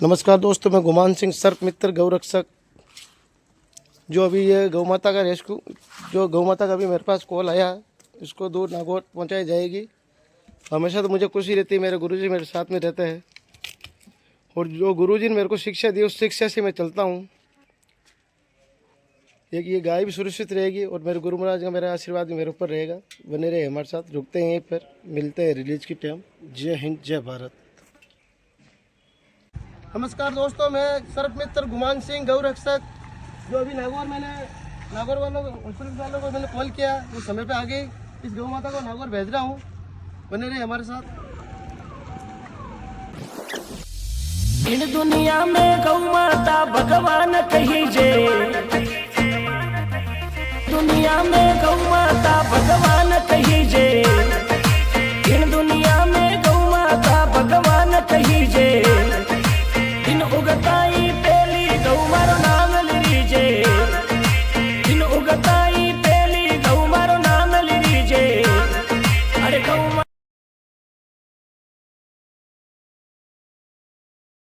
नमस्कार दोस्तों, मैं गुमान सिंह सर्प मित्र गौरक्षक। जो अभी ये गौ माता का रेस्क्यू, जो गौ माता का अभी मेरे पास कॉल आया, इसको दूर नागौर पहुंचाई जाएगी। हमेशा तो मुझे खुशी रहती है, मेरे गुरुजी मेरे साथ में रहते हैं और जो गुरुजी ने मेरे को शिक्षा दी उस शिक्षा से मैं चलता हूँ। एक ये गाय भी सुरक्षित रहेगी और मेरे गुरु महाराज का मेरा आशीर्वाद भी मेरे ऊपर रहेगा। बने रहे हमारे साथ। रुकते हैं यहीं पर, मिलते हैं रिलीज की टाइम। जय हिंद, जय भारत। नमस्कार दोस्तों, मैं सर्प मित्र गुमान सिंह गौरक्षक। जो अभी नागौर वालों को मैंने कॉल किया, वो समय पे आ गई। इस गौ माता को नागौर भेज रहा हूँ। बने रहे हमारे साथ। इन दुनिया में गौ माता भगवान कही जे, दुनिया में गौ माता भगवान कही जे। इन दुनिया